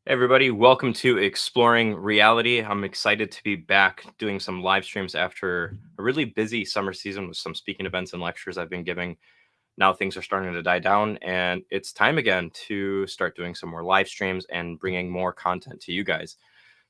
Hey everybody, welcome to Exploring Reality. I'm excited to be back doing some live streams after a really busy summer season with some speaking events and lectures I've been giving. Now things are starting to die down, and it's time again to start doing some more live streams and bringing more content to you guys.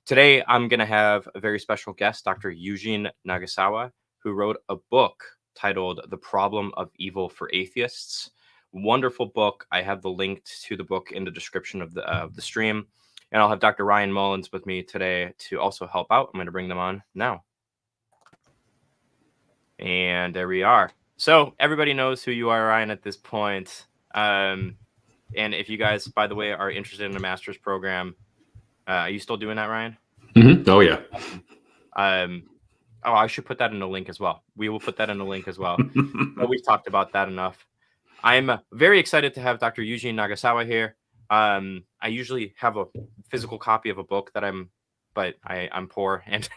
Today, I'm going to have a very special guest, Dr. Yujin Nagasawa, who wrote a book titled The Problem of Evil for Atheists. Wonderful book. I have the link to the book in the description of the stream. And I'll have Dr. Ryan Mullins with me today to also help out. I'm going to bring them on now. And there we are. So everybody knows who you are, Ryan, at this point. And if you guys, by the way, are interested in a master's program, are you still doing that, Ryan? Mm-hmm. Oh, yeah. I should put that in the link as well. We will put that in the link as well. But we've talked about that enough. I'm very excited to have Dr. Yujin Nagasawa here. I usually have a physical copy of a book that I'm poor, and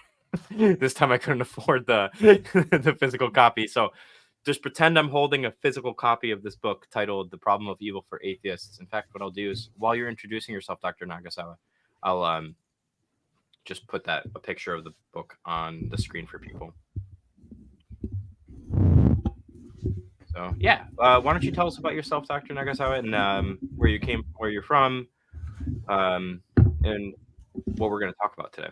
this time I couldn't afford the physical copy. So just pretend I'm holding a physical copy of this book titled The Problem of Evil for Atheists. In fact, what I'll do is, while you're introducing yourself, Dr. Nagasawa, I'll just put a picture of the book on the screen for people. So yeah, why don't you tell us about yourself, Dr. Nagasawa, and where you came, where you're from, and what we're going to talk about today.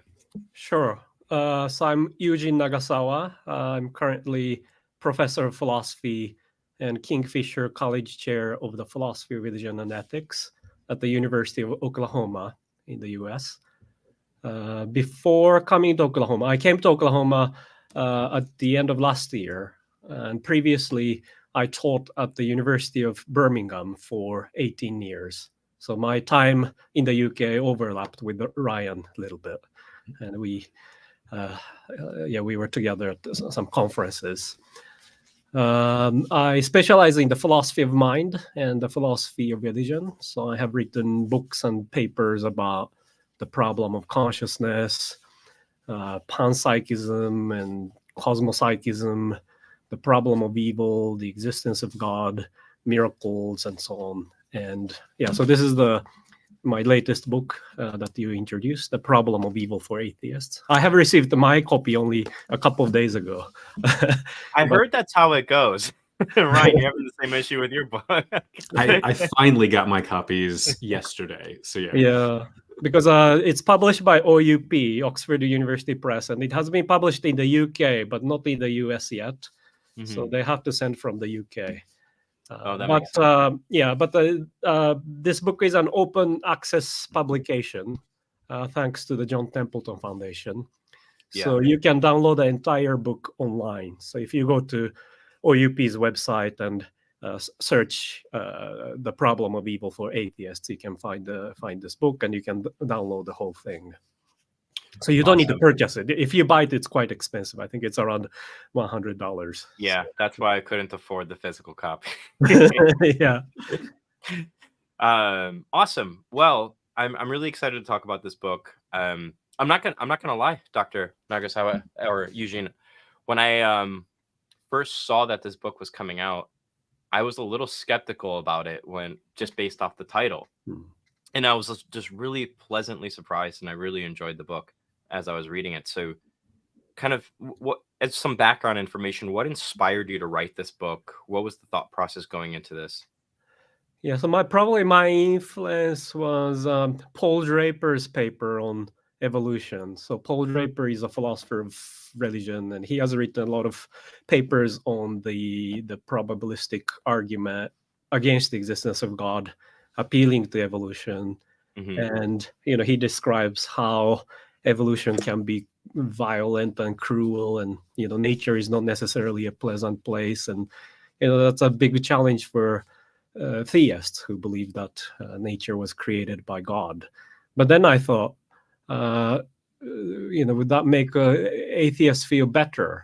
Sure. So I'm Yujin Nagasawa. I'm currently professor of philosophy and Kingfisher College Chair of the Philosophy, Religion, and Ethics at the University of Oklahoma in the U.S. Before coming to Oklahoma, I came to Oklahoma at the end of last year, and previously I taught at the University of Birmingham for 18 years. So my time in the UK overlapped with Ryan a little bit, and we were together at some conferences. I specialize in the philosophy of mind and the philosophy of religion. So I have written books and papers about the problem of consciousness, panpsychism and cosmopsychism, the problem of evil, the existence of God, miracles, and so on. And so this is my latest book that you introduced, The Problem of Evil for Atheists. I have received my copy only a couple of days ago. I heard that's how it goes. Ryan, you're having the same issue with your book. I finally got my copies yesterday. So yeah. Yeah, because it's published by OUP, Oxford University Press, and it has been published in the UK, but not in the US yet. Mm-hmm. So they have to send from the UK. This book is an open access publication, thanks to the John Templeton Foundation. Yeah. So you can download the entire book online. So if you go to OUP's website and search The Problem of Evil for Atheists, you can find this book, and you can download the whole thing. So you don't need to purchase it. If you buy it, it's quite expensive. I think it's around $100. Yeah, that's why I couldn't afford the physical copy. Yeah. Awesome. Well, I'm really excited to talk about this book. I'm not gonna lie, Dr. Nagasawa or Yujin. When I first saw that this book was coming out, I was a little skeptical about it just based off the title. And I was just really pleasantly surprised, and I really enjoyed the book as I was reading it. So kind of as some background information, what inspired you to write this book? What was the thought process going into this? Yeah, so my influence was Paul Draper's paper on evolution. So Paul Draper is a philosopher of religion, and he has written a lot of papers on the probabilistic argument against the existence of God, appealing to evolution. Mm-hmm. And he describes how evolution can be violent and cruel, and nature is not necessarily a pleasant place, and that's a big challenge for theists who believe that nature was created by God. But then I thought, would that make atheists feel better?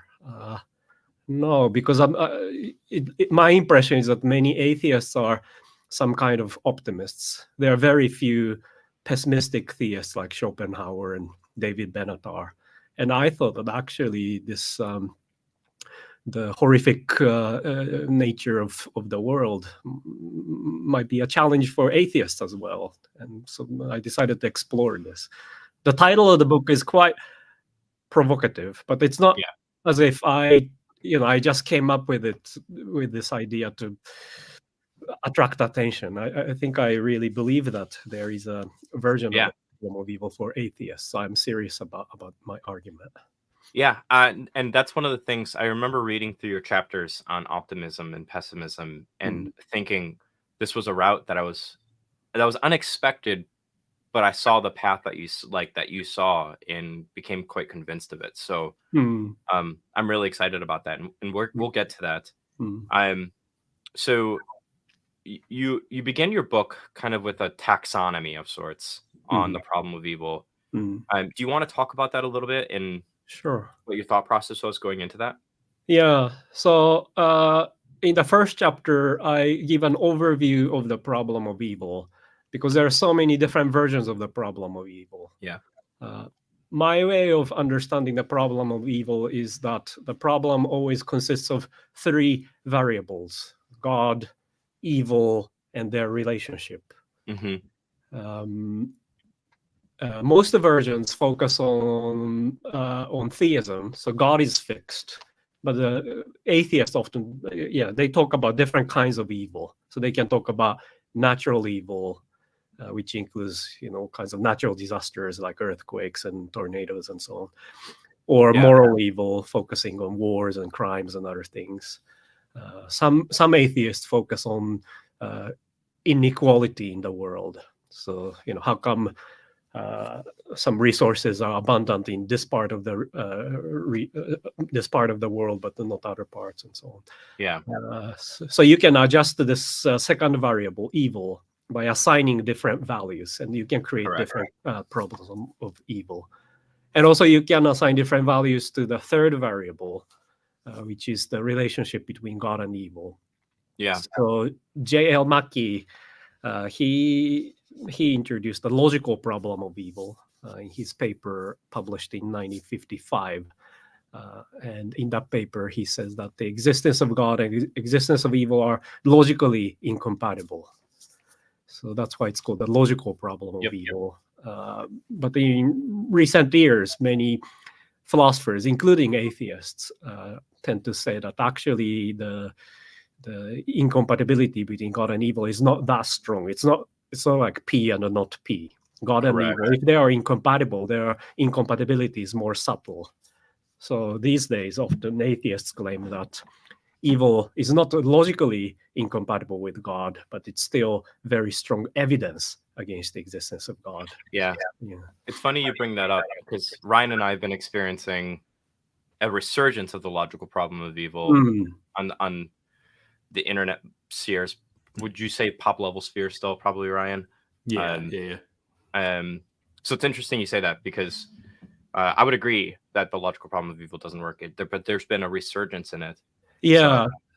No, because my impression is that many atheists are some kind of optimists. There are very few pessimistic theists like Schopenhauer and David Benatar. And I thought that actually this the horrific nature of the world might be a challenge for atheists as well. And so I decided to explore this. The title of the book is quite provocative, but it's not as if I just came up with it, with this idea to attract attention. I think I really believe that there is a version of the problem of evil for atheists. So I'm serious about my argument. Yeah, and that's one of the things I remember reading through your chapters on optimism and pessimism, and thinking this was a route that was unexpected, but I saw the path that you saw and became quite convinced of it. So I'm really excited about that, and we'll get to that. So you begin your book kind of with a taxonomy of sorts on the problem of evil. Do you want to talk about that a little bit and Sure. what your thought process was going into that? Yeah. So in the first chapter, I give an overview of the problem of evil, because there are so many different versions of the problem of evil. Yeah. My way of understanding the problem of evil is that the problem always consists of three variables: God, evil, and their relationship. Most versions focus on theism, so God is fixed. But the atheists often, they talk about different kinds of evil. So they can talk about natural evil, which includes, kinds of natural disasters like earthquakes and tornadoes and so on, or moral evil, focusing on wars and crimes and other things. Some atheists focus on inequality in the world. So, how come some resources are abundant in this part of the world, but not other parts, and so on. So you can adjust this second variable, evil, by assigning different values, and you can create different problems of evil. And also you can assign different values to the third variable, which is the relationship between God and evil. So J.L. Mackie, he introduced the logical problem of evil in his paper published in 1955. And in that paper, he says that the existence of God and existence of evil are logically incompatible. So that's why it's called the logical problem of evil. But in recent years, many philosophers, including atheists, tend to say that actually the incompatibility between God and evil is not that strong. It's not like P and not P. God and evil, if they are incompatible, their incompatibility is more subtle. So these days, often atheists claim that evil is not logically incompatible with God, but it's still very strong evidence against the existence of God. Yeah. It's funny you bring that up, because Ryan and I have been experiencing a resurgence of the logical problem of evil on the internet spheres. Would you say pop level sphere still, probably, Ryan? Yeah. So it's interesting you say that, because I would agree that the logical problem of evil doesn't work, but there's been a resurgence in it.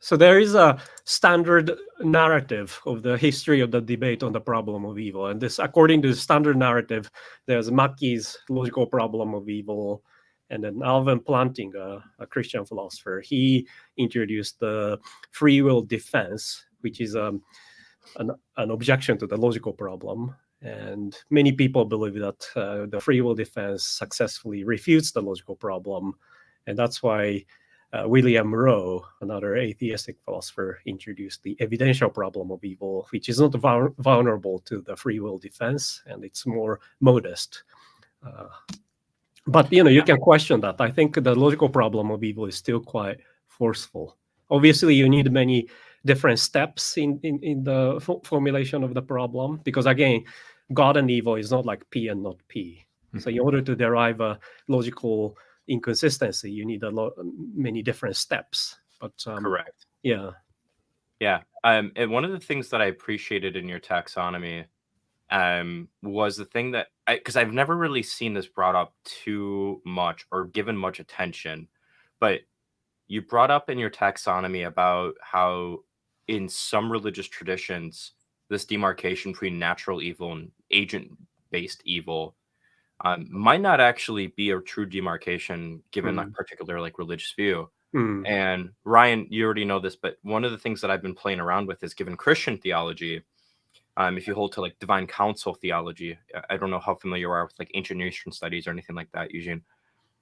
So there is a standard narrative of the history of the debate on the problem of evil. And this, according to the standard narrative, there's Mackie's logical problem of evil. And then Alvin Planting, a Christian philosopher, he introduced the free will defense, which is an objection to the logical problem. And many people believe that the free will defense successfully refutes the logical problem. And that's why William Rowe, another atheistic philosopher, introduced the evidential problem of evil, which is not vulnerable to the free will defense, and it's more modest. But you can question that. I think the logical problem of evil is still quite forceful. Obviously, you need many different steps in the formulation of the problem, because again, God and evil is not like P and not P. So in order to derive a logical inconsistency, you need many different steps. But correct. Yeah. And one of the things that I appreciated in your taxonomy was the thing that because I've never really seen this brought up too much or given much attention, but you brought up in your taxonomy about how in some religious traditions, this demarcation between natural evil and agent-based evil might not actually be a true demarcation given a particular religious view. And Ryan, you already know this, but one of the things that I've been playing around with is given Christian theology. If you hold to like divine council theology, I don't know how familiar you are with like ancient Near Eastern studies or anything like that, Eugene.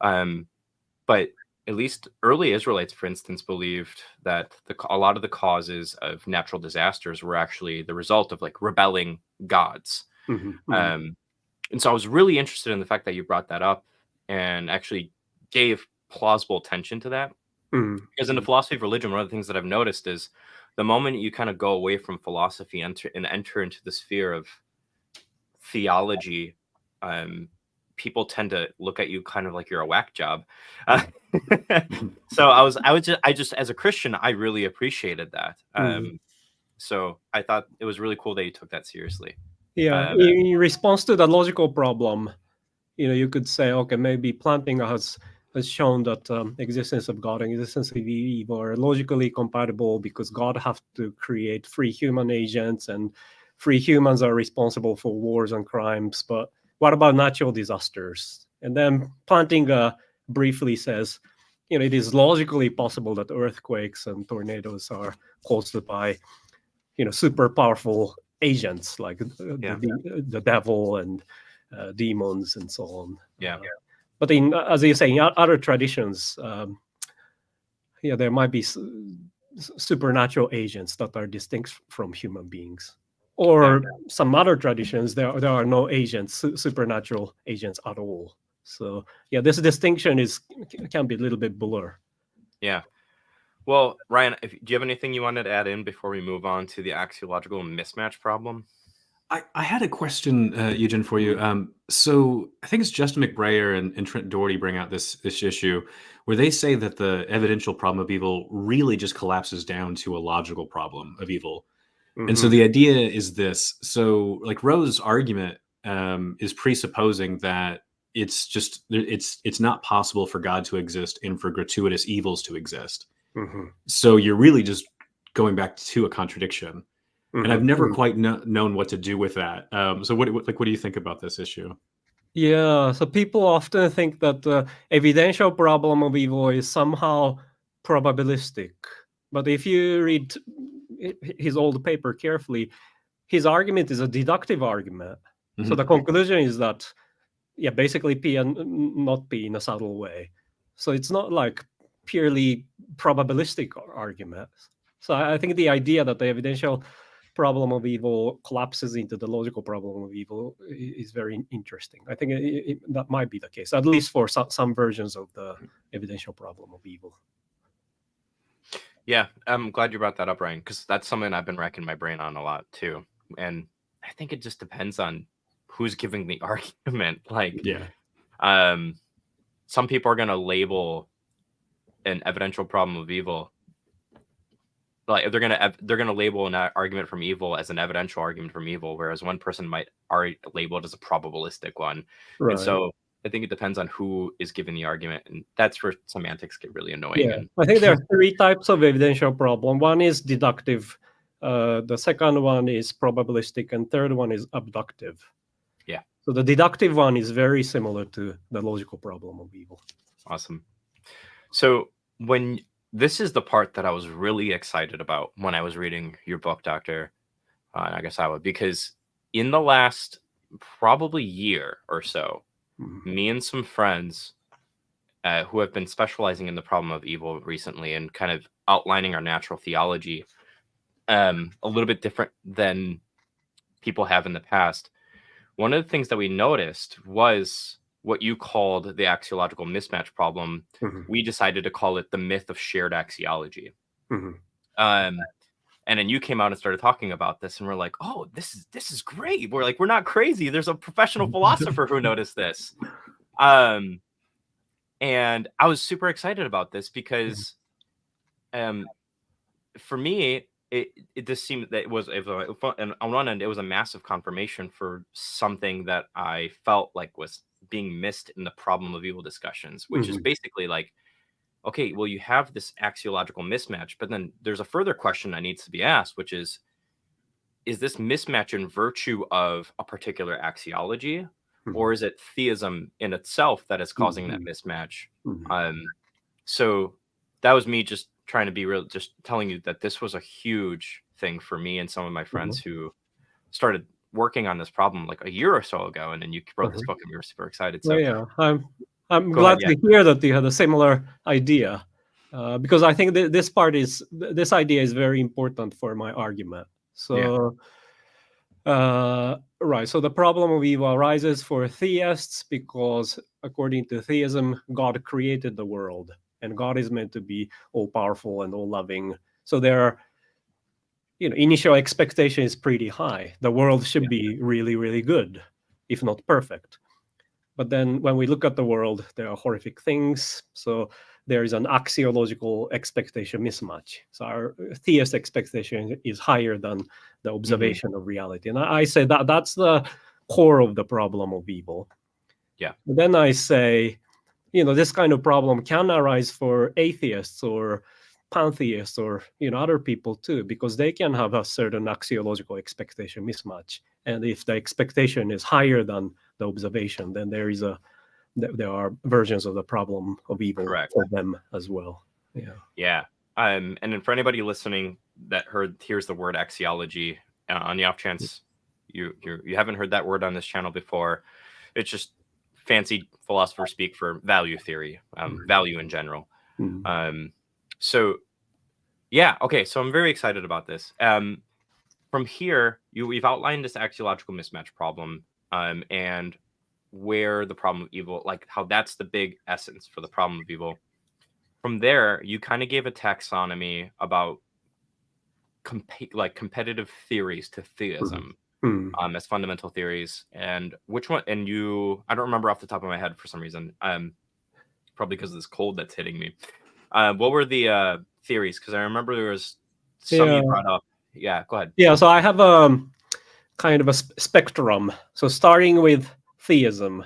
But at least early Israelites, for instance, believed that a lot of the causes of natural disasters were actually the result of like rebelling gods. And so I was really interested in the fact that you brought that up and actually gave plausible attention to that. Because in the philosophy of religion, one of the things that I've noticed is the moment you kind of go away from philosophy and enter into the sphere of theology, people tend to look at you kind of like you're a whack job. So I just as a Christian, I really appreciated that. So I thought it was really cool that you took that seriously. Yeah, in response to the logical problem, you could say, okay, maybe Plantinga has shown that existence of God and existence of evil are logically compatible because God has to create free human agents and free humans are responsible for wars and crimes. But what about natural disasters? And then Plantinga briefly says, it is logically possible that earthquakes and tornadoes are caused by, super powerful agents like the devil and demons and so on. But as you're saying, other traditions, there might be supernatural agents that are distinct from human beings. Or some other traditions, there are no agents, supernatural agents at all. So this distinction can be a little bit blur. Yeah. Well, Ryan, do you have anything you wanted to add in before we move on to the axiological mismatch problem? I had a question, Eugene, for you. So I think it's Justin McBrayer and Trent Doherty bring out this issue where they say that the evidential problem of evil really just collapses down to a logical problem of evil. And so the idea is this. So like Rowe's argument is presupposing that it's not possible for God to exist and for gratuitous evils to exist. So you're really just going back to a contradiction. And I've never quite known what to do with that. So what do you think about this issue? Yeah, so people often think that the evidential problem of evil is somehow probabilistic. But if you read his old paper carefully, his argument is a deductive argument. So the conclusion is that, basically P and not P in a subtle way. So it's not like purely probabilistic argument. So I think the idea that the evidential problem of evil collapses into the logical problem of evil is very interesting. I think that might be the case, at least for some versions of the evidential problem of evil. Yeah, I'm glad you brought that up, Ryan, because that's something I've been racking my brain on a lot too. And I think it just depends on who's giving the argument. Like, some people are going to label an evidential problem of evil, like they're gonna label an argument from evil as an evidential argument from evil, whereas one person might already label it as a probabilistic one. And so I think it depends on who is giving the argument, and that's where semantics get really annoying. I think there are three types of evidential problem. One is deductive, the second one is probabilistic, and third one is abductive. So the deductive one is very similar to the logical problem of evil. Awesome. So this is the part that I was really excited about when I was reading your book, Dr. Nagasawa, because in the last probably year or so, me and some friends who have been specializing in the problem of evil recently and kind of outlining our natural theology a little bit different than people have in the past. One of the things that we noticed was what you called the axiological mismatch problem. We decided to call it the myth of shared axiology. And then you came out and started talking about this, and we're like, oh, this is great. We're like, we're not crazy. There's a professional philosopher who noticed this. And I was super excited about this because for me, it just seemed that it was and on one end, it was a massive confirmation for something that I felt like was being missed in the problem of evil discussions, which is basically like, okay, well, you have this axiological mismatch, but then there's a further question that needs to be asked, which is this mismatch in virtue of a particular axiology, or is it theism in itself that is causing that mismatch? So that was me just trying to be real, just telling you that this was a huge thing for me and some of my friends who started working on this problem like a year or so ago, and then you wrote this book, and we were super excited. So yeah, I'm Go glad ahead, to hear that you had a similar idea, because I think this idea is very important for my argument. So, right. So the problem of evil arises for theists because, according to theism, God created the world, and God is meant to be all powerful and all loving. So their initial expectation is pretty high. The world should be really, really good, if not perfect. But then when we look at the world, there are horrific things. So there is an axiological expectation mismatch. So our theist expectation is higher than the observation of reality. And I say that that's the core of the problem of evil. Yeah. But then I say, this kind of problem can arise for atheists or pantheists or other people too, because they can have a certain axiological expectation mismatch. And if the expectation is higher than the observation, then there are versions of the problem of evil for them as well. Yeah. And then for anybody listening that hears the word axiology, on the off chance you haven't heard that word on this channel before, it's just fancy philosopher speak for value theory, value in general. So yeah, okay, so I'm very excited about this. From here, we've outlined this axiological mismatch problem, and where the problem of evil, like how that's the big essence for the problem of evil. From there, you kind of gave a taxonomy about competitive theories to theism, as fundamental theories, and which one? And I don't remember off the top of my head for some reason. Probably because of this cold that's hitting me. What were the theories? Because I remember there was some you brought up. Yeah, go ahead. Yeah, so I have kind of a spectrum. So starting with theism,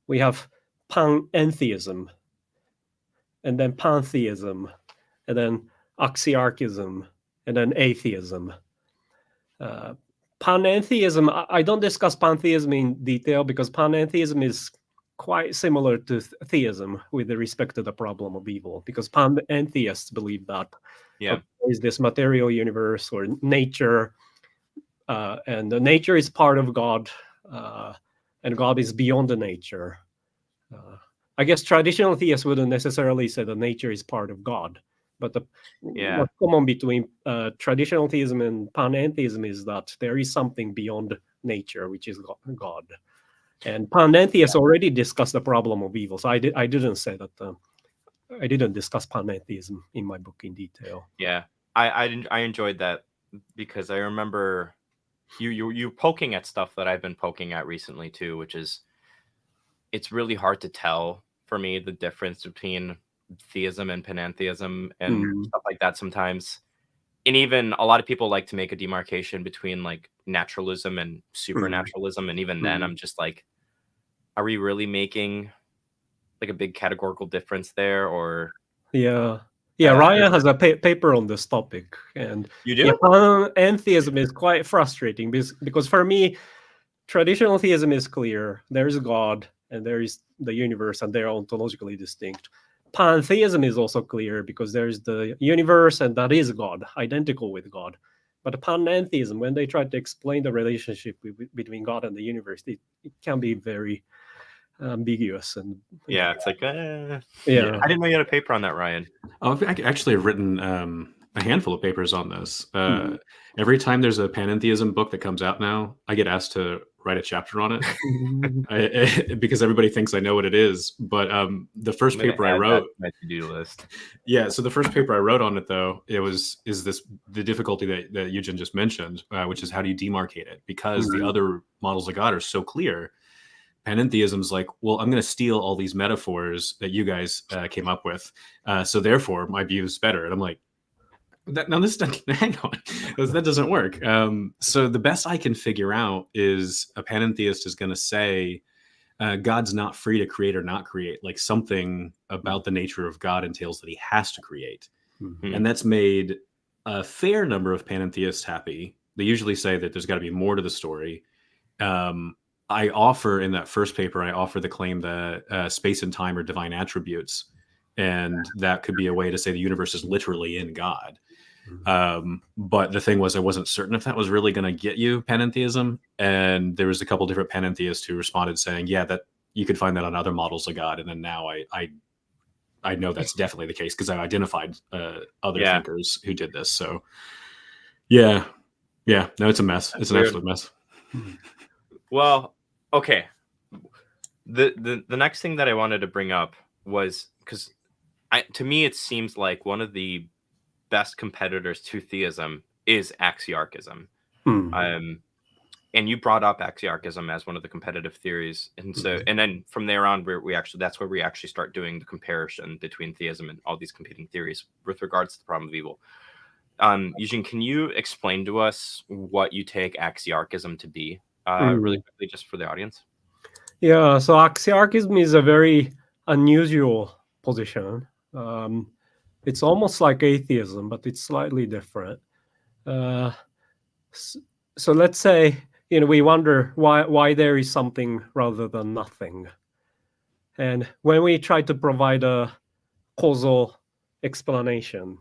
we have panentheism, and then pantheism, and then axiarchism, and then atheism. Panentheism, I don't discuss pantheism in detail because panentheism is quite similar to theism with respect to the problem of evil, because panentheists believe that there is this material universe or nature, and the nature is part of God, and God is beyond the nature. I guess traditional theists wouldn't necessarily say that nature is part of God, but what's common between traditional theism and panentheism is that there is something beyond nature, which is God. And panentheists already discussed the problem of evil, so I didn't say that. I didn't discuss panentheism in my book in detail. Yeah, I enjoyed that because I remember you poking at stuff that I've been poking at recently too, which is it's really hard to tell for me the difference between theism and panentheism and stuff like that sometimes. And even a lot of people like to make a demarcation between like naturalism and supernaturalism, and even then I'm just like, are we really making like a big categorical difference there? Or Ryan has a paper on this topic, and you do. Panentheism is quite frustrating because for me, traditional theism is clear. There is God and there is the universe, and they are ontologically distinct. Pantheism is also clear because there is the universe and that is God, identical with God. But panentheism, when they try to explain the relationship between God and the universe, it can be very ambiguous. And it's like I didn't know you had a paper on that, Ryan. I've actually written a handful of papers on this. Every time there's a panentheism book that comes out now, I get asked to write a chapter on it because everybody thinks I know what it is. But the first paper I wrote, my to-do list. Yeah, so the first paper I wrote on it though, is the difficulty that Yujin just mentioned, which is how do you demarcate it? Because the other models of God are so clear. Panentheism's like, well, I'm going to steal all these metaphors that you guys came up with, so therefore my view is better. And I'm like, hang on, that doesn't work. So the best I can figure out is a panentheist is going to say God's not free to create or not create. Like something about the nature of God entails that he has to create. And that's made a fair number of panentheists happy. They usually say that there's got to be more to the story. I offer in that first paper, I offer the claim that space and time are divine attributes. and that could be a way to say the universe is literally in God. But the thing was, I wasn't certain if that was really going to get you panentheism, and there was a couple different panentheists who responded saying, yeah, that you could find that on other models of God. And then now I know that's definitely the case because I identified other thinkers who did this. So yeah, no, it's a mess. It's an absolute mess. Well, okay. The next thing that I wanted to bring up was because to me it seems like one of the best competitors to theism is axiarchism. And you brought up axiarchism as one of the competitive theories, and so and then from there on that's where we actually start doing the comparison between theism and all these competing theories with regards to the problem of evil. Yujin, can you explain to us what you take axiarchism to be really quickly, just for the audience? Yeah, so axiarchism is a very unusual position. It's almost like atheism, but it's slightly different. So let's say, we wonder why there is something rather than nothing. And when we try to provide a causal explanation,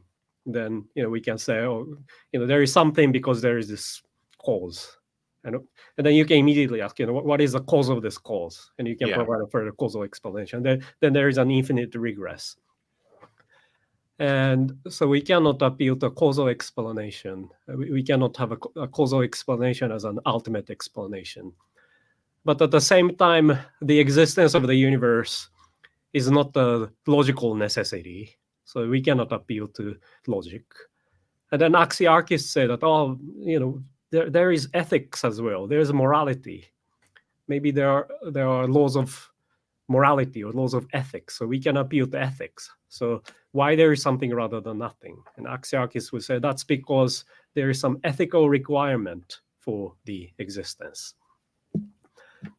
then, we can say, oh, there is something because there is this cause. And then you can immediately ask, what is the cause of this cause? And you can provide a further causal explanation. Then there is an infinite regress. And so we cannot appeal to a causal explanation. We cannot have a causal explanation as an ultimate explanation. But at the same time, the existence of the universe is not a logical necessity. So we cannot appeal to logic. And then axiarchists say that, there is ethics as well. There is morality. Maybe there are laws of morality or laws of ethics. So we can appeal to ethics. So why there is something rather than nothing? And axiarchists would say that's because there is some ethical requirement for the existence.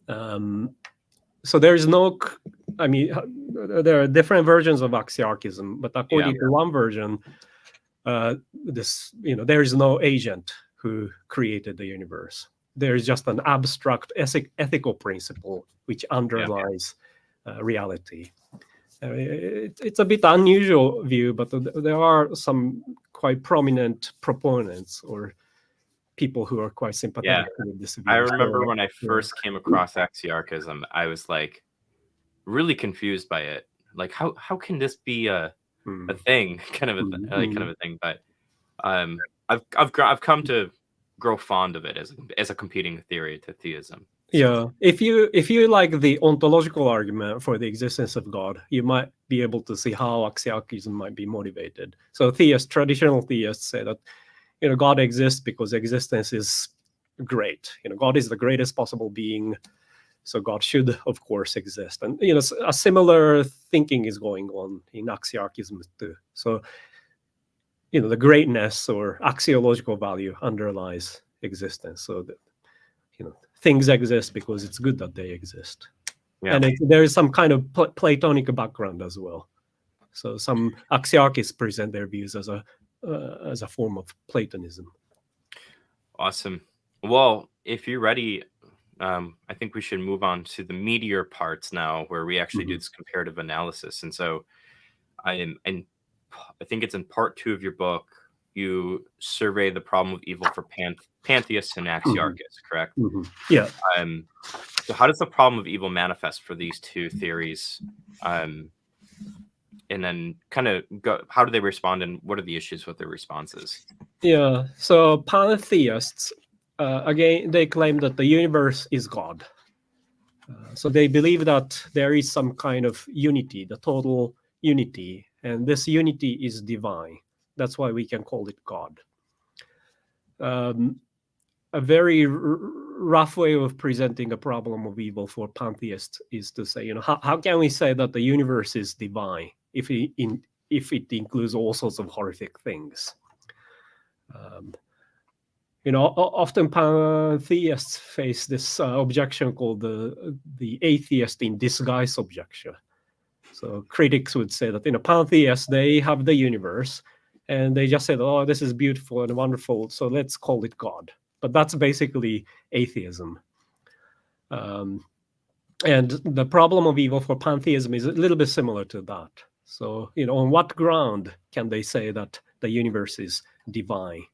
So there is no, there are different versions of axiarchism, but according to one version, there is no agent who created the universe. There is just an abstract ethical principle which underlies reality. It's a bit unusual view, but there are some quite prominent proponents or people who are quite sympathetic with this view. I remember when I first came across axiarchism, I was like really confused by it. Like, how can this be a thing, kind of a thing? But I've come to grow fond of it as a competing theory to theism. Yeah, if you like the ontological argument for the existence of God, you might be able to see how axiarchism might be motivated. So traditional theists say that God exists because existence is great. God is the greatest possible being, so God should, of course, exist. And a similar thinking is going on in axiarchism too. So the greatness or axiological value underlies existence. So that things exist because it's good that they exist. Yeah. And there is some kind of Platonic background as well. So some axiarchists present their views as a form of Platonism. Awesome. Well, if you're ready, I think we should move on to the meatier parts now, where we actually do this comparative analysis. And so I think it's in part 2 of your book, you survey the problem of evil for pantheists and axiarchists, correct? Yeah. So how does the problem of evil manifest for these two theories? And then kind of how do they respond, and what are the issues with their responses? Yeah. So pantheists, again, they claim that the universe is God. So they believe that there is some kind of unity, the total unity, and this unity is divine. That's why we can call it God. A very rough way of presenting a problem of evil for pantheists is to say, how can we say that the universe is divine if it includes all sorts of horrific things? Often pantheists face this objection called the atheist in disguise objection. So critics would say that pantheists, they have the universe, and they just said, oh, this is beautiful and wonderful, so let's call it God. But that's basically atheism. And the problem of evil for pantheism is a little bit similar to that. So, on what ground can they say that the universe is divine?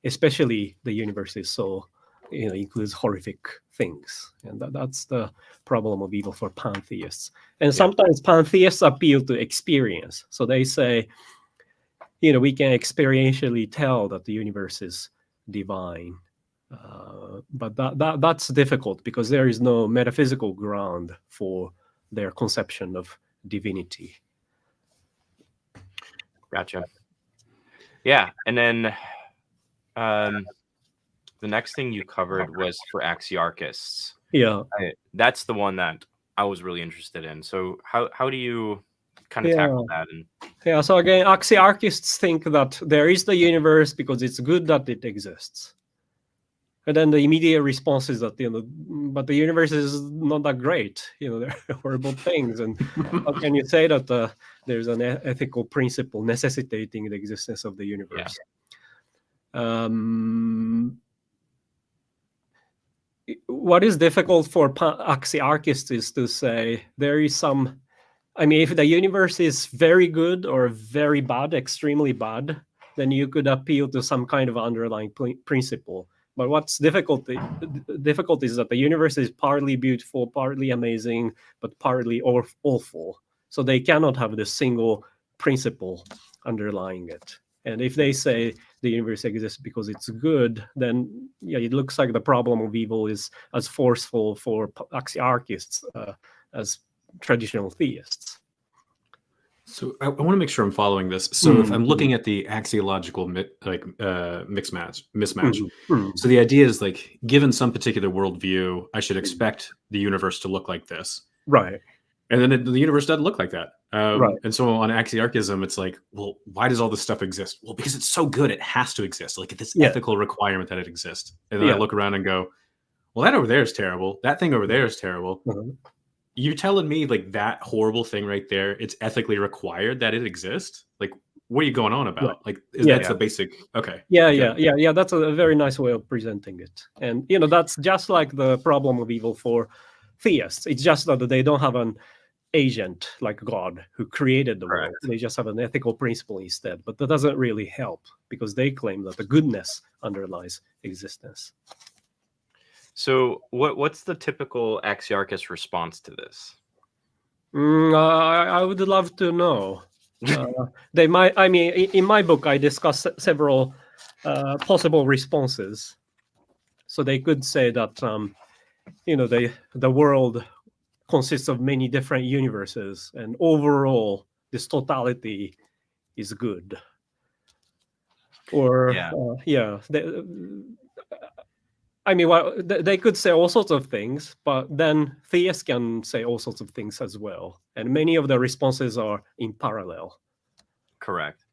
Especially the universe is so, includes horrific things. And that's the problem of evil for pantheists. And sometimes pantheists appeal to experience. So they say, we can experientially tell that the universe is divine. But that's difficult because there is no metaphysical ground for their conception of divinity. Gotcha. Yeah, and then the next thing you covered was for axiarchists. Yeah, that's the one that I was really interested in. So how do you kind of tackle that? Yeah. So again, axiarchists think that there is the universe because it's good that it exists. And then the immediate response is that, but the universe is not that great. There are horrible things. And how can you say that there's an ethical principle necessitating the existence of the universe? Yeah. What is difficult for axiarchists is to say there is some, if the universe is very good or very bad, extremely bad, then you could appeal to some kind of underlying principle. But what's difficult is that the universe is partly beautiful, partly amazing, but partly awful. So they cannot have the single principle underlying it. And if they say the universe exists because it's good, then it looks like the problem of evil is as forceful for axiarchists as traditional theists. So I want to make sure I'm following this. So if I'm looking at the axiological mismatch, so the idea is like, given some particular worldview, I should expect the universe to look like this. Right. And then the universe doesn't look like that. Right. And so on axiarchism, it's like, well, why does all this stuff exist? Well, because it's so good, it has to exist. Like this ethical requirement that it exists. And then I look around and go, well, that over there is terrible. That thing over there is terrible. You're telling me like that horrible thing right there, it's ethically required that it exists? Like, what are you going on about? Like, that's the basic. Okay. Yeah. That's a very nice way of presenting it. And, that's just like the problem of evil for theists. It's just that they don't have an agent like God who created the world. They just have an ethical principle instead. But that doesn't really help because they claim that the goodness underlies existence. So what's the typical axiarchist response to this? I would love to know. They might. In my book, I discuss several possible responses. So they could say that the world consists of many different universes, and overall, this totality is good. Or they could say all sorts of things, but then theists can say all sorts of things as well. And many of the responses are in parallel. Correct.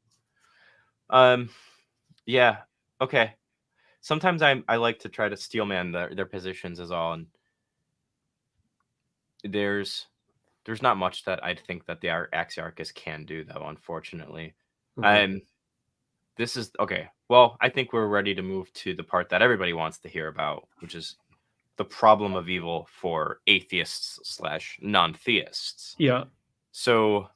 Yeah. Okay. Sometimes I like to try to steelman their positions as all. And there's not much that I think that the axiarchists can do, though, unfortunately. This is okay. Well, I think we're ready to move to the part that everybody wants to hear about, which is the problem of evil for atheists / non-theists. Yeah. So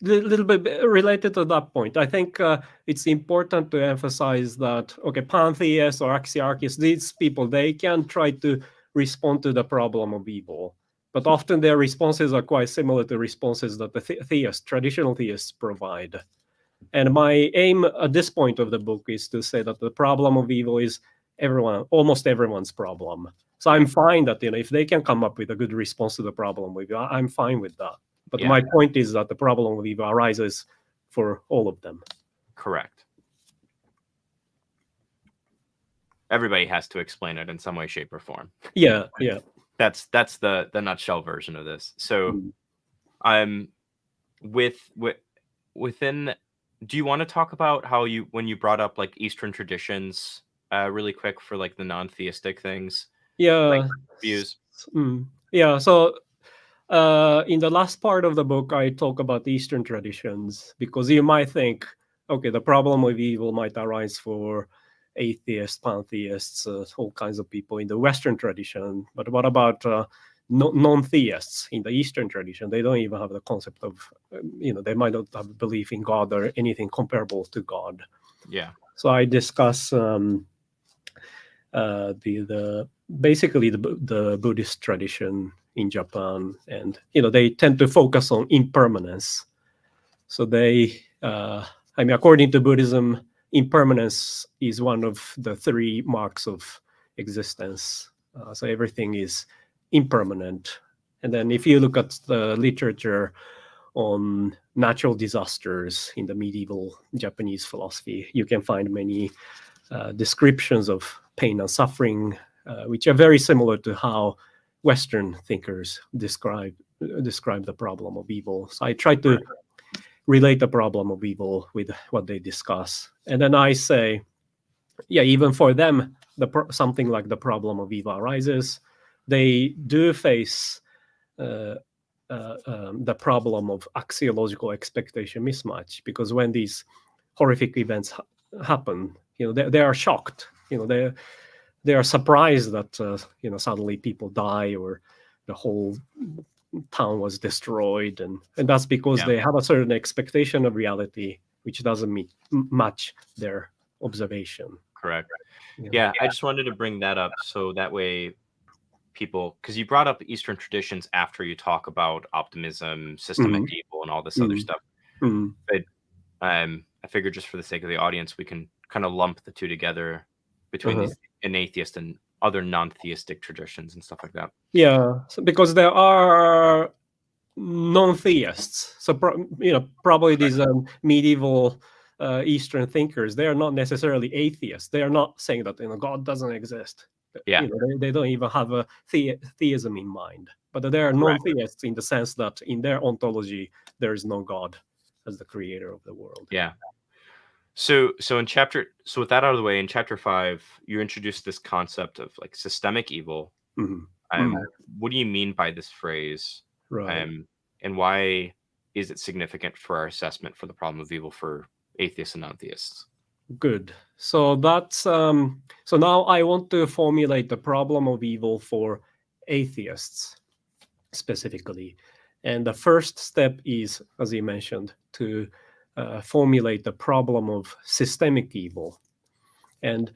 a little bit related to that point, I think it's important to emphasize that, pantheists or axiarchists, these people, they can try to respond to the problem of evil. But often their responses are quite similar to responses that the traditional theists provide. And my aim at this point of the book is to say that the problem of evil is almost everyone's problem. So I'm fine that, if they can come up with a good response to the problem of evil, I'm fine with that. But my point is that the problem of evil arises for all of them. Correct. Everybody has to explain it in some way, shape, or form. Yeah. That's the nutshell version of this. So within. Do you want to talk about how when you brought up like Eastern traditions really quick for like the non-theistic things? Yeah. Views. Yeah. So in the last part of the book, I talk about Eastern traditions because you might think, the problem of evil might arise for atheists, pantheists, all kinds of people in the Western tradition. But what about non-theists in the Eastern tradition, they don't even have the concept of, they might not have belief in God or anything comparable to God. Yeah. So I discuss basically the Buddhist tradition in Japan, and they tend to focus on impermanence. So according to Buddhism, impermanence is one of the three marks of existence. So everything is impermanent. And then if you look at the literature on natural disasters in the medieval Japanese philosophy, you can find many descriptions of pain and suffering, which are very similar to how Western thinkers describe the problem of evil. So I try to relate the problem of evil with what they discuss. And then I say, even for them, something like the problem of evil arises. They do face the problem of axiological expectation mismatch, because when these horrific events happen, they are shocked. They are surprised that suddenly people die or the whole town was destroyed, and that's because they have a certain expectation of reality which doesn't match their observation. Correct. Yeah, I just wanted to bring that up so that way people, because you brought up Eastern traditions after you talk about optimism, systemic evil, and all this other stuff. But I figured just for the sake of the audience, we can kind of lump the two together between an atheist and other non-theistic traditions and stuff like that. Yeah, because there are non-theists. So probably these medieval Eastern thinkers, they are not necessarily atheists. They are not saying that God doesn't exist. Yeah, they don't even have a theism in mind. But they are non-theists in the sense that in their ontology there is no God as the creator of the world. Yeah. So with that out of the way, in chapter 5, you introduced this concept of like systemic evil. What do you mean by this phrase? Right. And why is it significant for our assessment for the problem of evil for atheists and non-theists? Good. So that's so now I want to formulate the problem of evil for atheists specifically. And the first step is, as you mentioned, to formulate the problem of systemic evil. And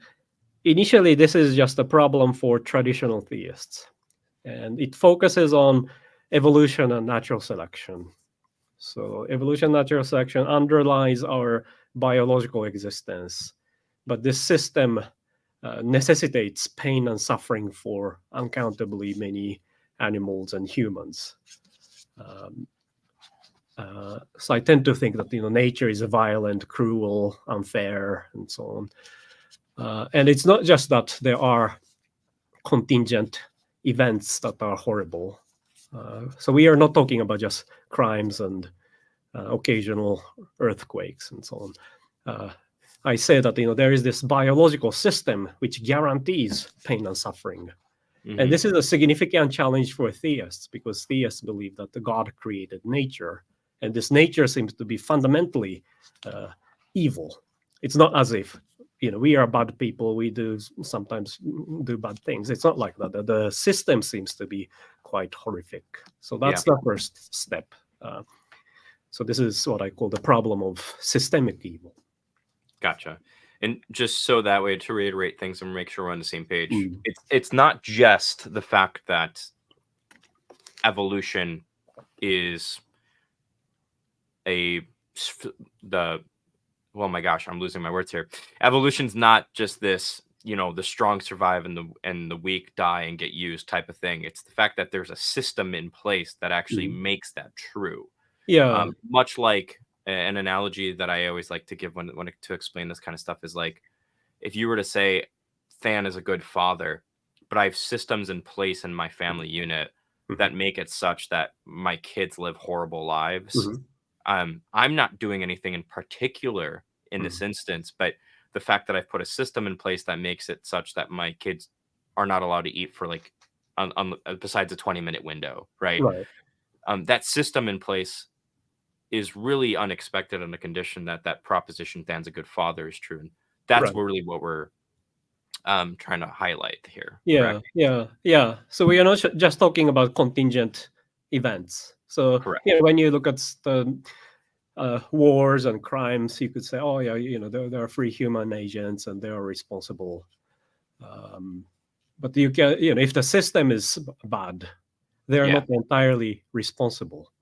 initially, this is just a problem for traditional theists. And it focuses on evolution and natural selection. So evolution, natural selection underlies our biological existence. But this system necessitates pain and suffering for uncountably many animals and humans. So I tend to think that nature is violent, cruel, unfair, and so on. And it's not just that there are contingent events that are horrible. So we are not talking about just crimes and occasional earthquakes and so on. I say that there is this biological system which guarantees pain and suffering. And this is a significant challenge for theists, because theists believe that the God created nature, and this nature seems to be fundamentally evil. It's not as if we are bad people, we sometimes do bad things. It's not like that. The system seems to be quite horrific. So that's the first step. So this is what I call the problem of systemic evil. Gotcha. And just so that way, to reiterate things and make sure we're on the same page, it's not just the fact that evolution is oh my gosh, I'm losing my words here. Evolution's not just this, the strong survive and the weak die and get used type of thing. It's the fact that there's a system in place that actually makes that true. Yeah. Much like an analogy that I always like to give when to explain this kind of stuff is like, if you were to say Than is a good father, but I have systems in place in my family unit that make it such that my kids live horrible lives. I'm not doing anything in particular in this instance, but the fact that I've put a system in place that makes it such that my kids are not allowed to eat for like besides a 20-minute window, right? That system in place is really unexpected on the condition that proposition Than's a good father is true. And that's really what we're trying to highlight here. Yeah, correct? yeah. So we are not just talking about contingent events. So Correct. when you look at the wars and crimes, you could say, oh yeah, there are free human agents and they are responsible. But you can, if the system is bad, they are not entirely responsible.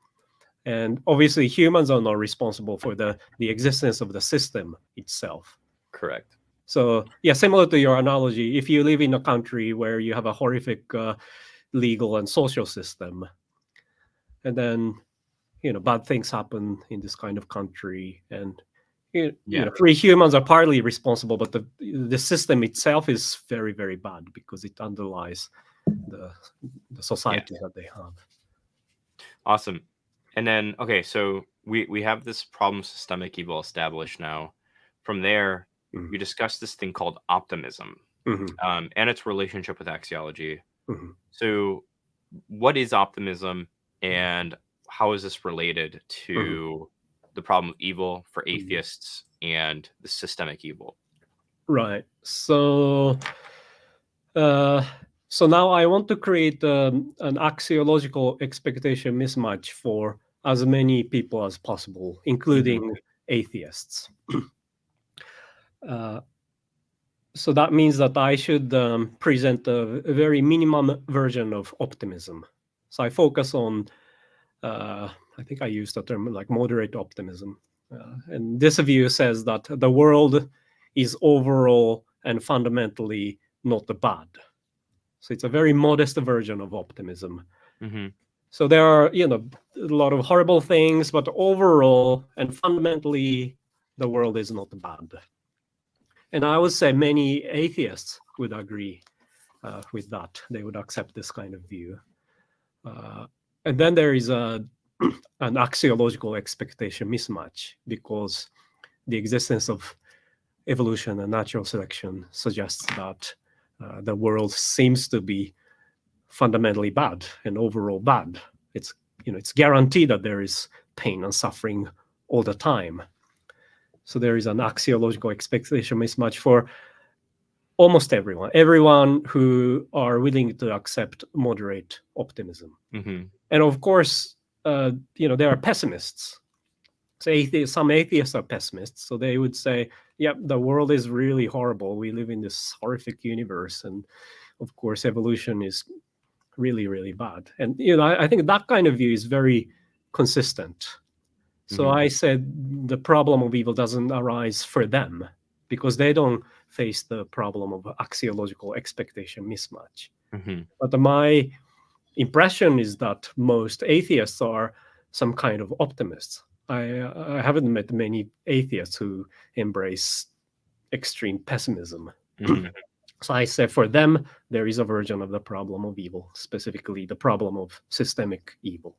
And obviously, humans are not responsible for the existence of the system itself. Correct. So yeah, similar to your analogy, if you live in a country where you have a horrific legal and social system, and then bad things happen in this kind of country, and free humans are partly responsible, but the system itself is very, very bad because it underlies the society that they have. Awesome. And then, okay, so we have this problem systemic evil established now. From there, you discuss this thing called optimism and its relationship with axiology. So what is optimism, and how is this related to the problem of evil for atheists and the systemic evil? Right. So now I want to create an axiological expectation mismatch for as many people as possible, including atheists. So that means that I should present a very minimum version of optimism. So I focus on, I think I used the term like moderate optimism. And this view says that the world is overall and fundamentally not bad. So it's a very modest version of optimism. So there are, a lot of horrible things, but overall and fundamentally, the world is not bad. And I would say many atheists would agree with that. They would accept this kind of view. And then there is an axiological expectation mismatch, because the existence of evolution and natural selection suggests that the world seems to be fundamentally bad and overall bad. It's guaranteed that there is pain and suffering all the time. So there is an axiological expectation mismatch for almost everyone who are willing to accept moderate optimism. And of course, there are pessimists. So some atheists are pessimists. So they would say, yeah, the world is really horrible. We live in this horrific universe. And of course, evolution is really, really bad. And, I think that kind of view is very consistent. So I said the problem of evil doesn't arise for them because they don't face the problem of axiological expectation mismatch. But my impression is that most atheists are some kind of optimists. I haven't met many atheists who embrace extreme pessimism. So I say for them, there is a version of the problem of evil, specifically the problem of systemic evil.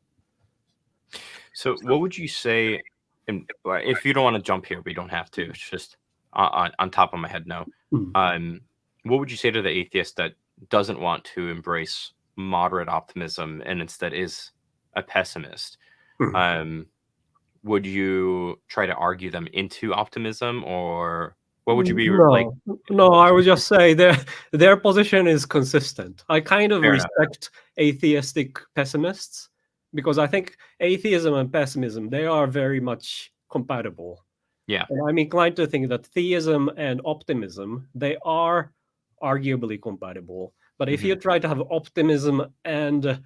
So what would you say, and if you don't want to jump here, we don't have to, it's just on top of my head now. What would you say to the atheist that doesn't want to embrace moderate optimism and instead is a pessimist? Would you try to argue them into optimism, or what would you be like? No, I would just say their position is consistent. I kind of respect atheistic pessimists because I think atheism and pessimism, they are very much compatible. Yeah. And I'm inclined to think that theism and optimism, they are arguably compatible. But if you try to have optimism and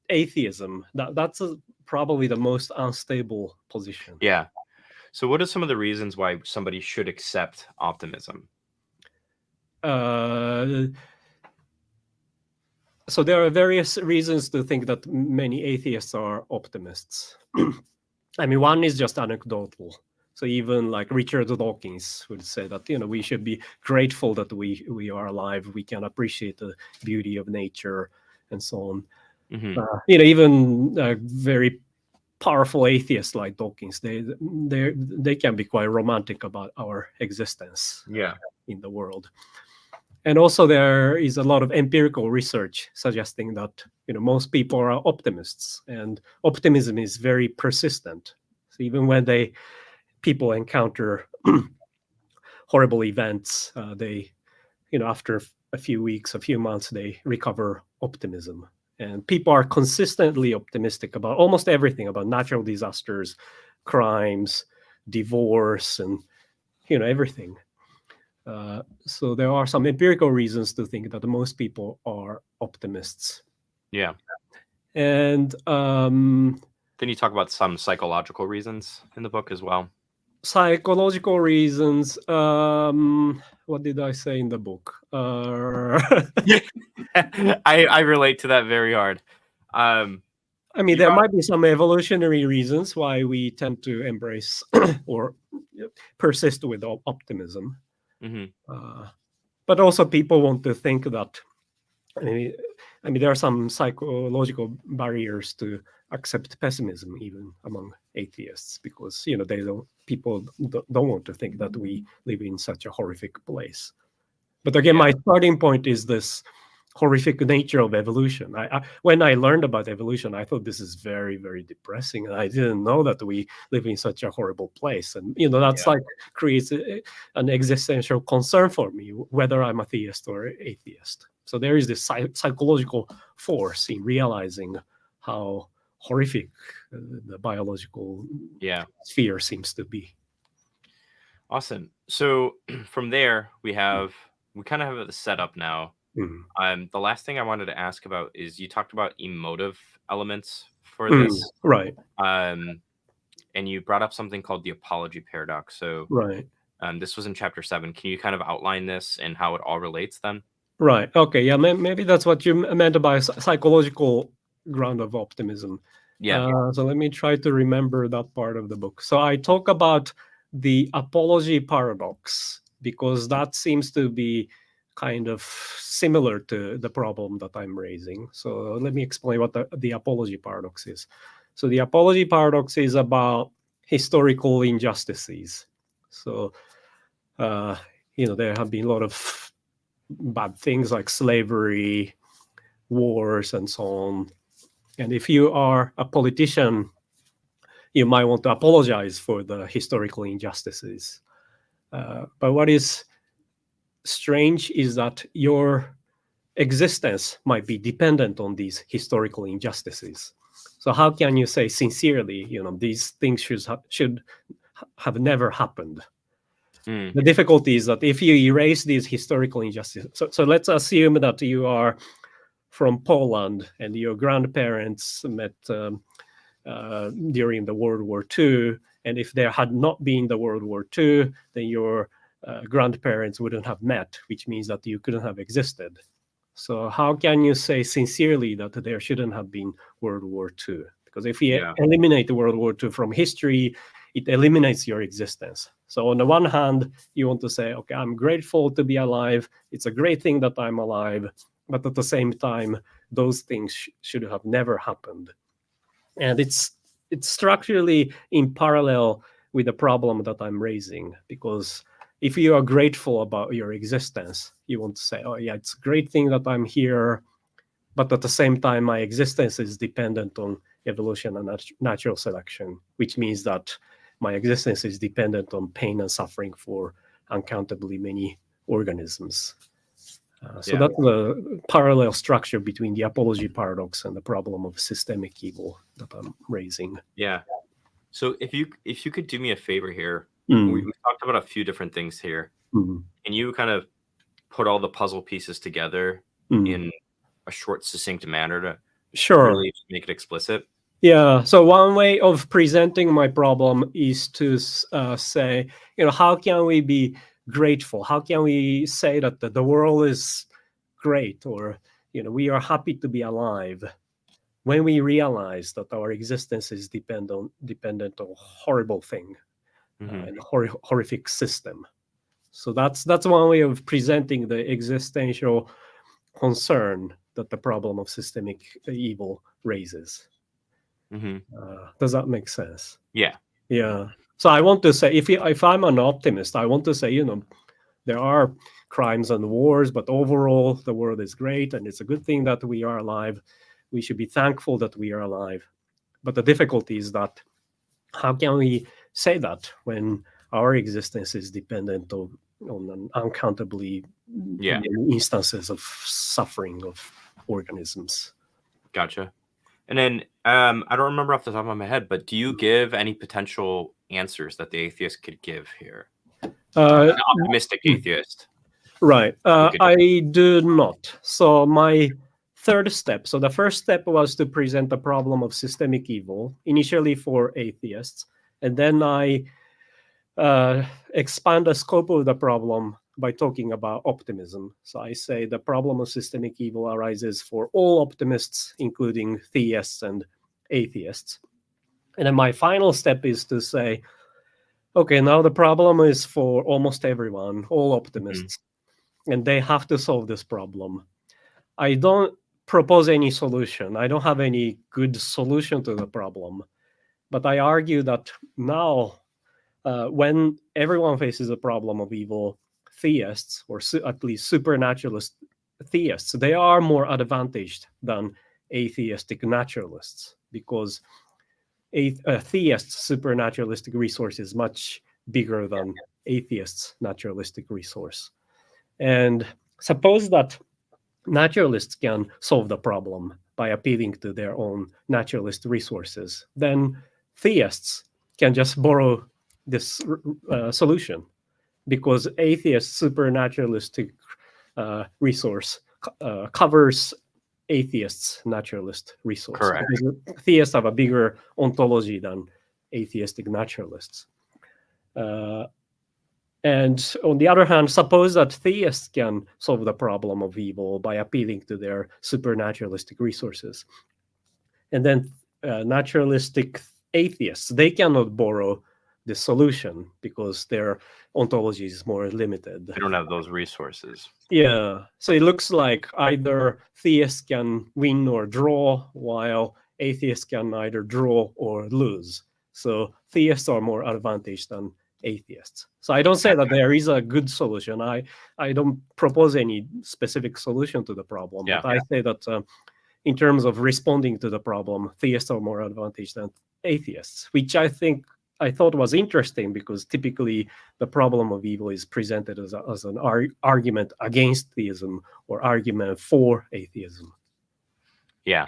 atheism, that's probably the most unstable position. Yeah. So what are some of the reasons why somebody should accept optimism? So there are various reasons to think that many atheists are optimists. I mean, one is just anecdotal. So even like Richard Dawkins would say that, we should be grateful that we are alive. We can appreciate the beauty of nature and so on. Even very powerful atheists like Dawkins, they can be quite romantic about our existence in the world. And also there is a lot of empirical research suggesting that most people are optimists, and optimism is very persistent. So even when people encounter horrible events, they after a few weeks, a few months, they recover optimism. And people are consistently optimistic about almost everything, about natural disasters, crimes, divorce, and everything. So there are some empirical reasons to think that most people are optimists. Yeah. And then you talk about some psychological reasons in the book as well. Psychological reasons. What did I say in the book? I relate to that very hard. There might be some evolutionary reasons why we tend to embrace or persist with optimism. Mm-hmm. But also people want to think that, there are some psychological barriers to accept pessimism even among atheists, because people don't want to think that we live in such a horrific place. But again, my starting point is this horrific nature of evolution. When I learned about evolution, I thought this is very, very depressing, and I didn't know that we live in such a horrible place. And that's like creates an existential concern for me, whether I'm a theist or atheist. So there is this psychological force in realizing how horrific the biological sphere seems to be. Awesome. So from there, we kind of have the setup now. Mm-hmm. The last thing I wanted to ask about is you talked about emotive elements for this, right? And you brought up something called the apology paradox. So right. This was in chapter 7. Can you kind of outline this and how it all relates then? Right. Okay. Yeah. Maybe that's what you meant by psychological ground of optimism. Yeah. So let me try to remember that part of the book. So I talk about the apology paradox because that seems to be kind of similar to the problem that I'm raising. So let me explain what the apology paradox is. So the apology paradox is about historical injustices. So, there have been a lot of bad things like slavery, wars, and so on. And if you are a politician, you might want to apologize for the historical injustices. But what is strange is that your existence might be dependent on these historical injustices. So how can you say sincerely, these things should have never happened? The difficulty is that if you erase these historical injustices, so let's assume that you are from Poland and your grandparents met during the World War II, and if there had not been the World War II, then your grandparents wouldn't have met, which means that you couldn't have existed. So how can you say sincerely that there shouldn't have been World War II? Because if you eliminate the World War II from history, it eliminates your existence. So on the one hand, you want to say, okay, I'm grateful to be alive. It's a great thing that I'm alive. But at the same time, those things should have never happened. And it's structurally in parallel with the problem that I'm raising, because if you are grateful about your existence, you want to say, oh yeah, it's a great thing that I'm here, but at the same time, my existence is dependent on evolution and natural selection, which means that my existence is dependent on pain and suffering for uncountably many organisms. So that's the parallel structure between the apology paradox and the problem of systemic evil that I'm raising. Yeah. So if you could do me a favor here, we talked about a few different things here, and you kind of put all the puzzle pieces together in a short, succinct manner to really make it explicit. Yeah. So one way of presenting my problem is to say, how can we be grateful? How can we say that the world is great, or we are happy to be alive, when we realize that our existence is dependent on a horrible thing, and a horrific system? So that's one way of presenting the existential concern that the problem of systemic evil raises. Does that make sense? Yeah. So I want to say, if I'm an optimist, I want to say, there are crimes and wars, but overall the world is great, and it's a good thing that we are alive. We should be thankful that we are alive. But the difficulty is that how can we say that when our existence is dependent on an uncountably Yeah. instances of suffering of organisms. Gotcha. And then I don't remember off the top of my head, but do you give any potential answers that the atheist could give here? An optimistic atheist. Right. could- I do not. So my third step. So the first step was to present the problem of systemic evil, initially for atheists, and then I expand the scope of the problem by talking about optimism. So I say the problem of systemic evil arises for all optimists, including theists and atheists. And then my final step is to say, okay, now the problem is for almost everyone, all optimists, and they have to solve this problem. I don't propose any solution. I don't have any good solution to the problem. But I argue that now, when everyone faces a problem of evil, theists, or at least supernaturalist theists, they are more advantaged than atheistic naturalists, because a theist's supernaturalistic resource is much bigger than atheist's naturalistic resource. And suppose that naturalists can solve the problem by appealing to their own naturalist resources, then theists can just borrow this solution, because atheist supernaturalistic resource covers atheists' naturalist resource. Correct. Because theists have a bigger ontology than atheistic naturalists. And on the other hand, suppose that theists can solve the problem of evil by appealing to their supernaturalistic resources. And then naturalistic atheists, they cannot borrow the solution because their ontology is more limited. They don't have those resources. Yeah. So it looks like either theists can win or draw, while atheists can neither draw or lose. So theists are more advantaged than atheists. So I don't say that there is a good solution. I don't propose any specific solution to the problem. Yeah. But I say that in terms of responding to the problem, theists are more advantaged than atheists, which I thought was interesting, because typically the problem of evil is presented as an argument against theism or argument for atheism. Yeah.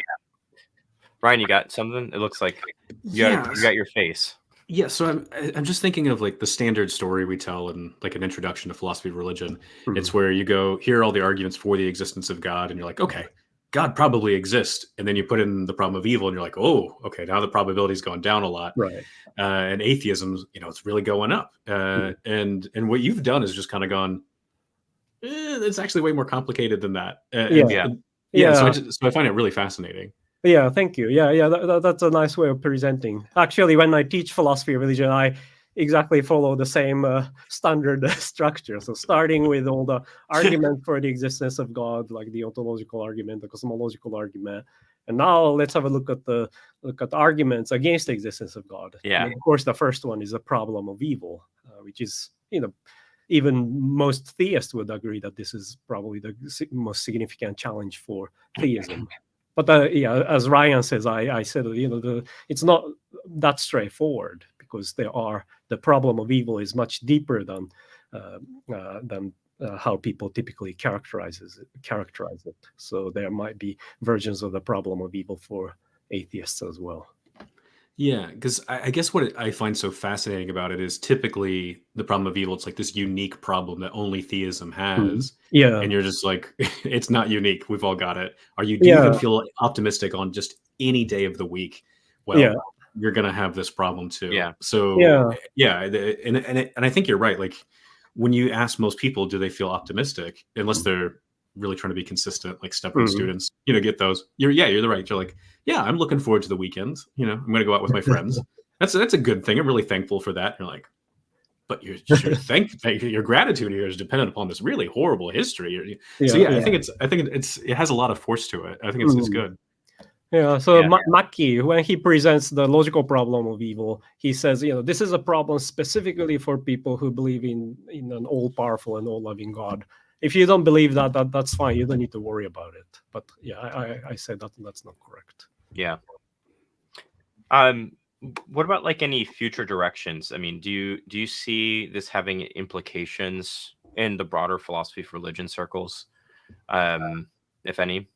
Ryan, you got something? It looks like you got your face. Yeah, so I'm just thinking of like the standard story we tell in like an introduction to philosophy of religion. Mhm. It's where you go, here are all the arguments for the existence of God, and you're like, okay, God probably exists, and then you put in the problem of evil, and you're like, oh, okay, now the probability's gone down a lot. Right. And atheism, it's really going up. And what you've done is just kind of gone, it's actually way more complicated than that. So I find it really fascinating. Yeah, thank you. Yeah, that's a nice way of presenting. Actually, when I teach philosophy of religion, I exactly follow the same standard structure. So starting with all the argument for the existence of God, like the ontological argument, the cosmological argument, and now let's have a look at the arguments against the existence of God. Yeah. And of course, the first one is the problem of evil, which is even most theists would agree that this is probably the most significant challenge for theism. But as Ryan says, I said, it's not that straightforward, because the problem of evil is much deeper than how people typically characterize it. So there might be versions of the problem of evil for atheists as well. Yeah, because I guess what I find so fascinating about it is typically the problem of evil, it's like this unique problem that only theism has. Yeah. And you're just like, it's not unique. We've all got it. Do you even feel optimistic on just any day of the week? Well, you're going to have this problem too. Yeah. So, and I think you're right. Like when you ask most people, do they feel optimistic? Unless they're really trying to be consistent, like stepping students, get those. You're the right. You're like, yeah, I'm looking forward to the weekends. I'm going to go out with my friends. That's a good thing. I'm really thankful for that. You're like, but your gratitude here is dependent upon this really horrible history. I think it has a lot of force to it. I think it's good. Yeah. So Mackie, when he presents the logical problem of evil, he says, this is a problem specifically for people who believe in an all-powerful and all-loving God. If you don't believe that, that's fine. You don't need to worry about it. But I said that's not correct. Yeah. What about like any future directions? I mean, do you see this having implications in the broader philosophy of religion circles, if any?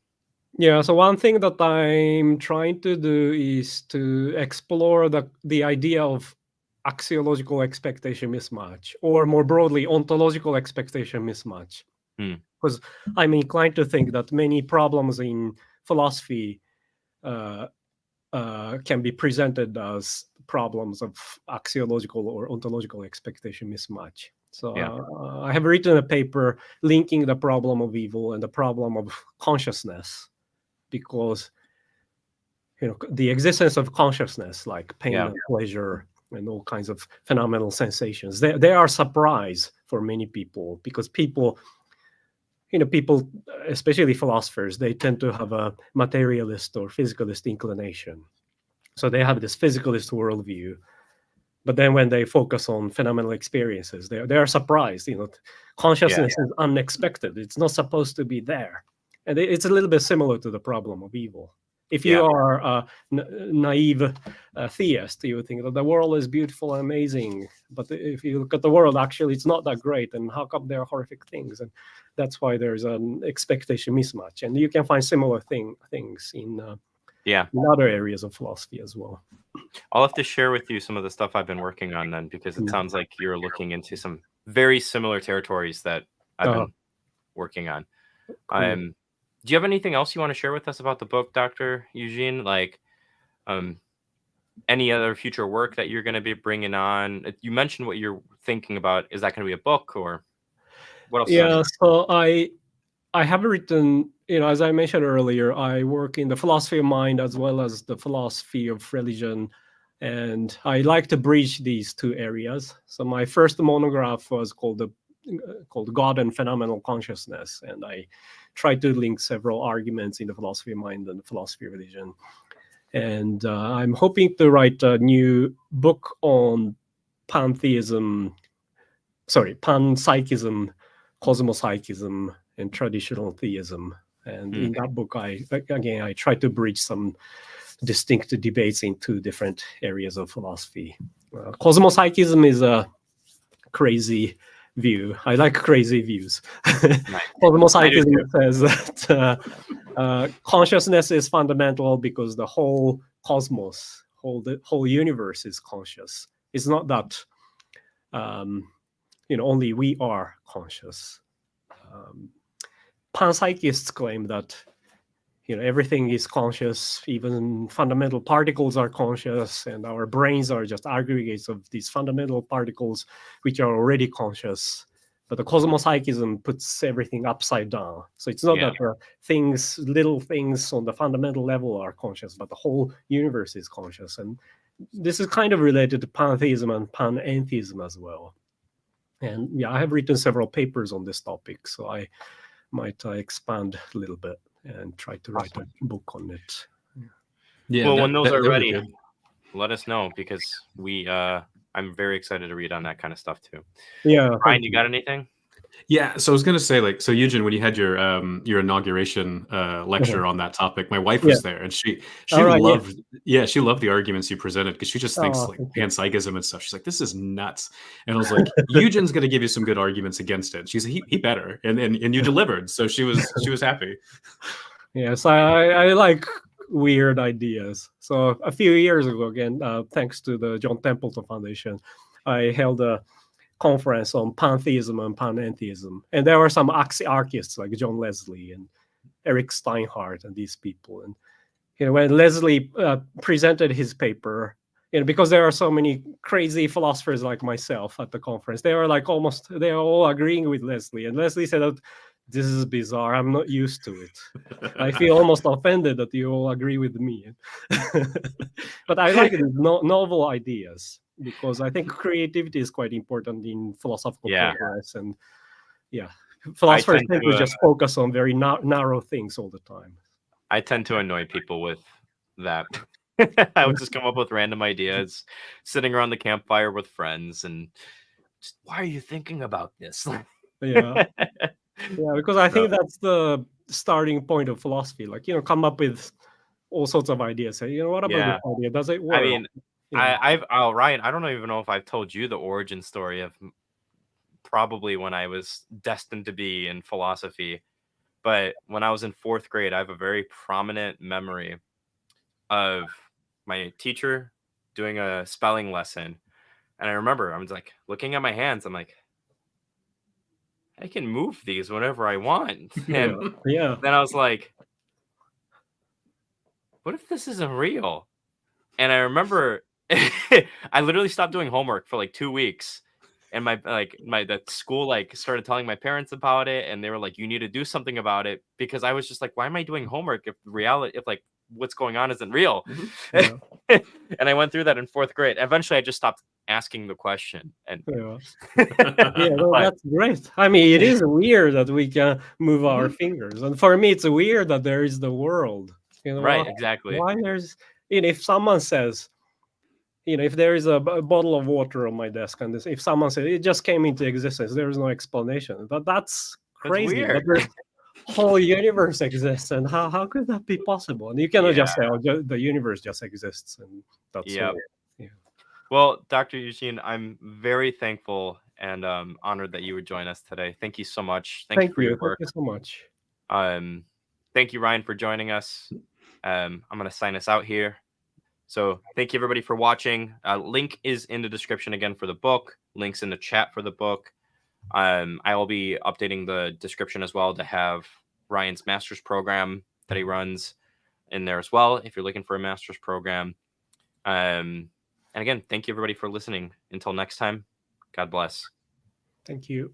Yeah, so one thing that I'm trying to do is to explore the idea of axiological expectation mismatch, or more broadly, ontological expectation mismatch. Because I'm inclined to think that many problems in philosophy can be presented as problems of axiological or ontological expectation mismatch. So I have written a paper linking the problem of evil and the problem of consciousness, because the existence of consciousness, like pain and pleasure and all kinds of phenomenal sensations, they are a surprise for many people, because people, especially philosophers, they tend to have a materialist or physicalist inclination. So they have this physicalist worldview, but then when they focus on phenomenal experiences, they are surprised. Consciousness is unexpected. It's not supposed to be there. And it's a little bit similar to the problem of evil. If you are a naive theist, you would think that the world is beautiful and amazing. But if you look at the world, actually, it's not that great. And how come there are horrific things? And that's why there's an expectation mismatch. And you can find similar things in other areas of philosophy as well. I'll have to share with you some of the stuff I've been working on then, because it sounds like you're looking into some very similar territories that I've been working on. Cool. Do you have anything else you want to share with us about the book, Dr. Yujin? Like, any other future work that you're going to be bringing on? You mentioned what you're thinking about. Is that going to be a book, or what else? Yeah, so I have written, as I mentioned earlier, I work in the philosophy of mind as well as the philosophy of religion. And I like to bridge these two areas. So my first monograph was called God and Phenomenal Consciousness. And I tried to link several arguments in the philosophy of mind and the philosophy of religion. And I'm hoping to write a new book on panpsychism, cosmopsychism, and traditional theism. And in that book, I try to bridge some distinct debates in two different areas of philosophy. Cosmopsychism is a crazy view. I like crazy views. Cosmopsychism says that consciousness is fundamental because the whole cosmos, the whole universe is conscious. It's not that only we are conscious. Panpsychists claim that everything is conscious, even fundamental particles are conscious, and our brains are just aggregates of these fundamental particles which are already conscious. But the cosmopsychism puts everything upside down. So it's not that little things on the fundamental level are conscious, but the whole universe is conscious. And this is kind of related to pantheism and panentheism as well. And I have written several papers on this topic, so I might expand a little bit and try to write a book on it. Well, when those are ready, let us know, because I'm very excited to read on that kind of stuff too. Yeah. Ryan, you got anything? Yeah, so I was going to say, so Yujin, when you had your inauguration lecture on that topic, my wife was there, and she loved she loved the arguments you presented, because she just thinks like panpsychism and stuff. She's like, this is nuts. And I was like, Eugen's going to give you some good arguments against it. She's he better, and you delivered, so she was happy. Yes, I like weird ideas. So a few years ago, again, thanks to the John Templeton Foundation, I held a conference on pantheism and panentheism, and there were some archists like John Leslie and Eric Steinhardt and these people. And when Leslie presented his paper, because there are so many crazy philosophers like myself at the conference, they are they are all agreeing with Leslie. And Leslie said that this is bizarre. I'm not used to it. I feel almost offended that you all agree with me. But I like these novel ideas, because I think creativity is quite important in philosophical progress. And philosophers tend to just focus on very narrow things all the time. I tend to annoy people with that. I would just come up with random ideas, sitting around the campfire with friends, and just, why are you thinking about this? Yeah, because I think that's the starting point of philosophy. Come up with all sorts of ideas. Say, what about this idea? Does it work? I mean, Ryan, I don't even know if I've told you the origin story of probably when I was destined to be in philosophy. But when I was in 4th grade, I have a very prominent memory of my teacher doing a spelling lesson. And I remember I was like looking at my hands. I'm like, I can move these whenever I want. And Yeah. then I was like, what if this isn't real? And I remember I literally stopped doing homework for like 2 weeks. And the school like started telling my parents about it, and they were like, you need to do something about it, because I was just like, why am I doing homework if like what's going on isn't real? Yeah. And I went through that in 4th grade. Eventually I just stopped asking the question. And Yeah. Yeah, no, but that's great. I mean, it is weird that we can move our Mhm. fingers, and for me, it's weird that there is the world. Right, exactly. Why there's, if someone says, if there is a bottle of water on my desk, and if someone says it just came into existence, there is no explanation. But that's That's crazy. weird. But the whole universe exists, and how could that be possible? And you cannot just say, oh, the universe just exists, and that's Yep. all. Yeah. Well, Dr. Eugene, I'm very thankful and honored that you would join us today. Thank you so much. Thank you for your work. Thank you so much. Thank you, Ryan, for joining us. I'm going to sign us out here. So thank you, everybody, for watching. Link is in the description again for the book. Links in the chat for the book. I will be updating the description as well to have Ryan's master's program that he runs in there as well, if you're looking for a master's program. And again, thank you, everybody, for listening. Until next time, God bless. Thank you.